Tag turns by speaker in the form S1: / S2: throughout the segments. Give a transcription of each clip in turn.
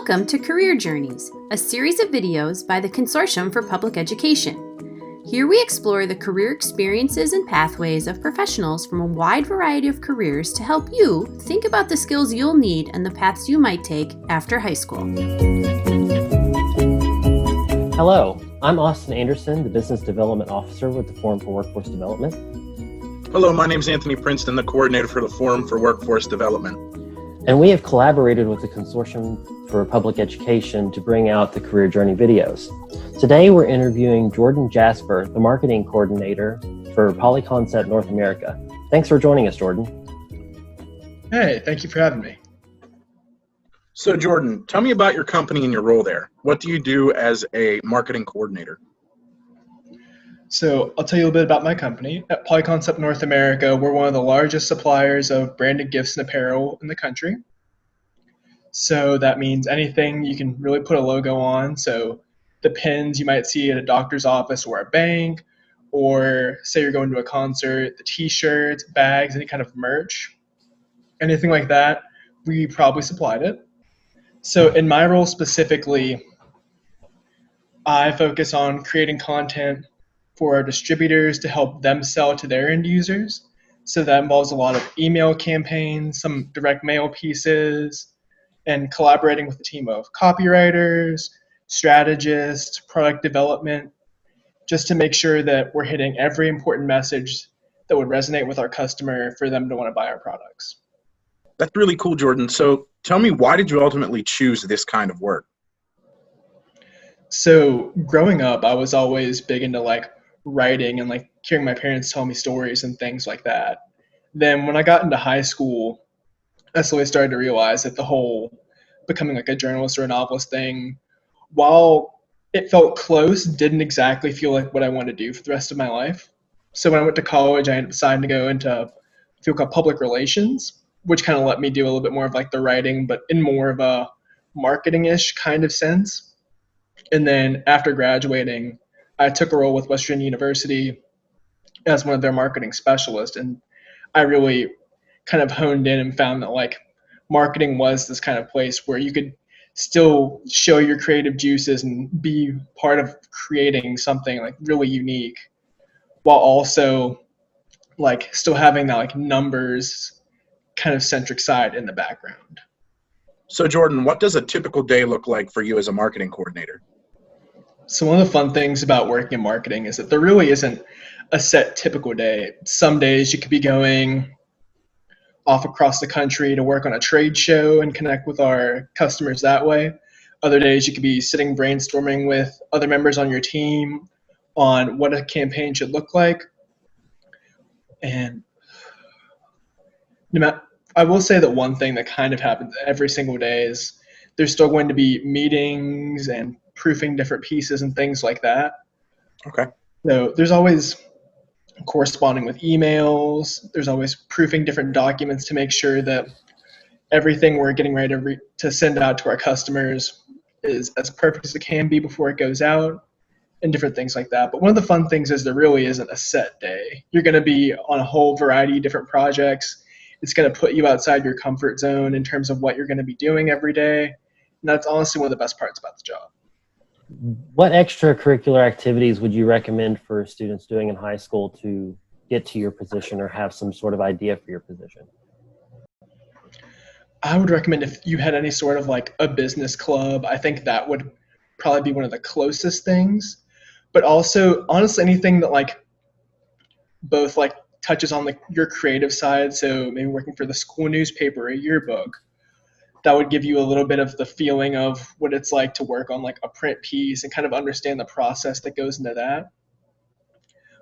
S1: Welcome to Career Journeys, a series of videos by the Consortium for Public Education. Here we explore the career experiences and pathways of professionals from a wide variety of careers to help you think about the skills you'll need and the paths you might take after high school.
S2: Hello, I'm Austin Anderson, the Business Development Officer with the Forum for Workforce Development.
S3: Hello, my name is Anthony Princeton, the Coordinator for the Forum for Workforce Development.
S2: And we have collaborated with the Consortium for Public Education to bring out the Career Journey videos. Today, we're interviewing Jordan Jasper, the Marketing Coordinator for Polyconcept North America. Thanks for joining us, Jordan.
S4: Hey, thank you for having me.
S3: So Jordan, tell me about your company and your role there. What do you do as a marketing coordinator?
S4: So I'll tell you a little bit about my company. At Polyconcept North America, we're one of the largest suppliers of branded gifts and apparel in the country. So that means anything you can really put a logo on. So the pins you might see at a doctor's office or a bank, or say you're going to a concert, the t-shirts, bags, any kind of merch, anything like that, we probably supplied it. So in my role specifically, I focus on creating content for our distributors to help them sell to their end users. So that involves a lot of email campaigns, some direct mail pieces, and collaborating with a team of copywriters, strategists, product development, just to make sure that we're hitting every important message that would resonate with our customer for them to want to buy our products.
S3: That's really cool, Jordan. So tell me, why did you ultimately choose this kind of work?
S4: So growing up, I was always big into writing and hearing my parents tell me stories and things like that. Then when I got into high school, I slowly started to realize that the whole becoming a journalist or a novelist thing, while it felt close, didn't exactly feel like what I wanted to do for the rest of my life. So when I went to college, I ended up deciding to go into a field called public relations, which kind of let me do a little bit more of the writing, but in more of a marketing-ish kind of sense. And then after graduating, I took a role with Western University as one of their marketing specialists, and I really kind of honed in and found that marketing was this kind of place where you could still show your creative juices and be part of creating something really unique, while also still having that numbers kind of centric side in the background.
S3: So Jordan, what does a typical day look like for you as a marketing coordinator?
S4: So one of the fun things about working in marketing is that there really isn't a set typical day. Some days you could be going off across the country to work on a trade show and connect with our customers that way. Other days you could be sitting brainstorming with other members on your team on what a campaign should look like. And I will say that one thing that kind of happens every single day is there's still going to be meetings and proofing different pieces and things like that.
S3: Okay.
S4: So there's always corresponding with emails. There's always proofing different documents to make sure that everything we're getting ready to send out to our customers is as perfect as it can be before it goes out, and different things like that. But one of the fun things is there really isn't a set day. You're going to be on a whole variety of different projects. It's going to put you outside your comfort zone in terms of what you're going to be doing every day. And that's honestly one of the best parts about the job.
S2: What extracurricular activities would you recommend for students doing in high school to get to your position or have some sort of idea for your position?
S4: I would recommend if you had any sort of a business club. I think that would probably be one of the closest things. But also, honestly, anything that both touches on your creative side. So maybe working for the school newspaper or a yearbook. That would give you a little bit of the feeling of what it's like to work on a print piece and kind of understand the process that goes into that.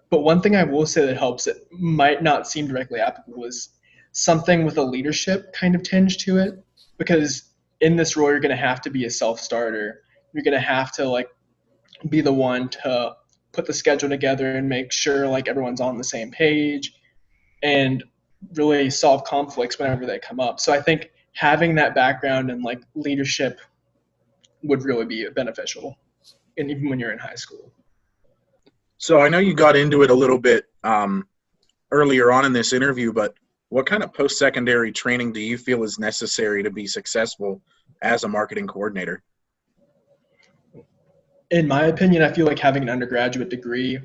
S4: But one thing I will say that helps, it might not seem directly applicable, is something with a leadership kind of tinge to it, because in this role, you're going to have to be a self-starter. You're going to have to be the one to put the schedule together and make sure everyone's on the same page and really solve conflicts whenever they come up. So I think having that background and leadership would really be beneficial, and even when you're in high school.
S3: So I know you got into it a little bit earlier on in this interview, but what kind of post-secondary training do you feel is necessary to be successful as a marketing coordinator?
S4: In my opinion, I feel like having an undergraduate degree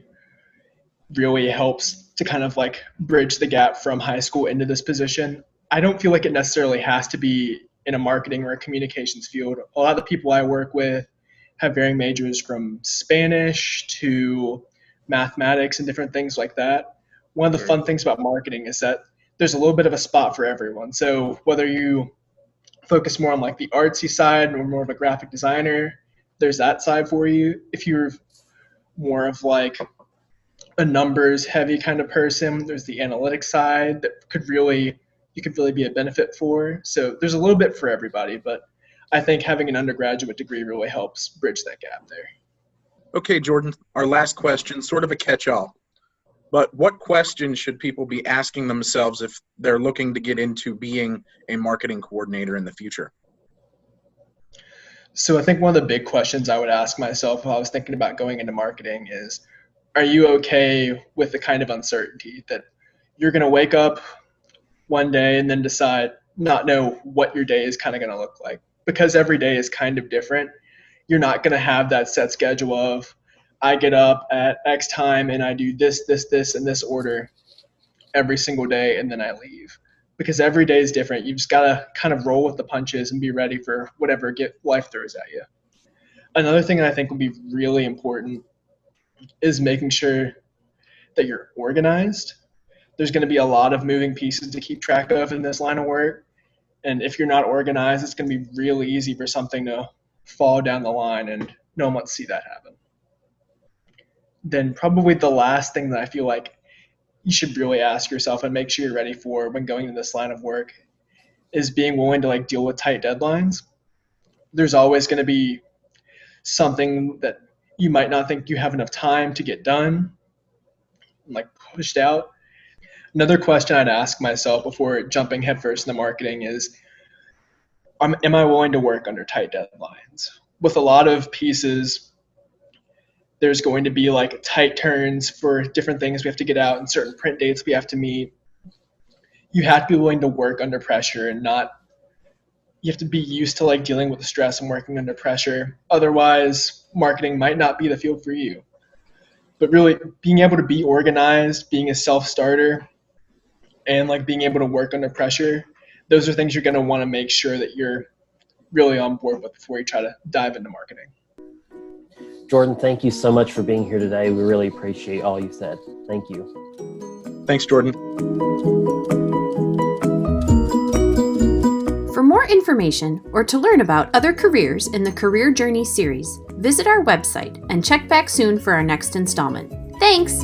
S4: really helps to kind of like bridge the gap from high school into this position. I don't feel like it necessarily has to be in a marketing or a communications field. A lot of the people I work with have varying majors from Spanish to mathematics and different things like that. One of the fun things about marketing is that there's a little bit of a spot for everyone. So whether you focus more on like the artsy side or more of a graphic designer, there's that side for you. If you're more of like a numbers heavy kind of person, there's the analytics side that you could really be a benefit for. So there's a little bit for everybody, but I think having an undergraduate degree really helps bridge that gap there.
S3: Okay, Jordan, our last question, sort of a catch-all. But what questions should people be asking themselves if they're looking to get into being a marketing coordinator in the future?
S4: So I think one of the big questions I would ask myself if I was thinking about going into marketing is, are you okay with the kind of uncertainty that you're going to wake up one day and then not know what your day is kind of going to look like? Because every day is kind of different. You're not going to have that set schedule of, I get up at X time and I do this, in this order every single day, and then I leave. Because every day is different. You just got to kind of roll with the punches and be ready for whatever life throws at you. Another thing that I think would be really important is making sure that you're organized. There's going to be a lot of moving pieces to keep track of in this line of work. And if you're not organized, it's going to be really easy for something to fall down the line, and no one wants to see that happen. Then probably the last thing that I feel like you should really ask yourself and make sure you're ready for when going into this line of work is being willing to like deal with tight deadlines. There's always going to be something that you might not think you have enough time to get done, like pushed out. Another question I'd ask myself before jumping headfirst into marketing is, am I willing to work under tight deadlines? With a lot of pieces, there's going to be like tight turns for different things we have to get out and certain print dates we have to meet. You have to be willing to work under pressure and you have to be used to like dealing with the stress and working under pressure. Otherwise, marketing might not be the field for you. But really being able to be organized, being a self-starter, and like being able to work under pressure, those are things you're going to want to make sure that you're really on board with before you try to dive into marketing.
S2: Jordan, thank you so much for being here today. We really appreciate all you said. Thank you.
S3: Thanks, Jordan.
S1: For more information or to learn about other careers in the Career Journey series, visit our website and check back soon for our next installment. Thanks!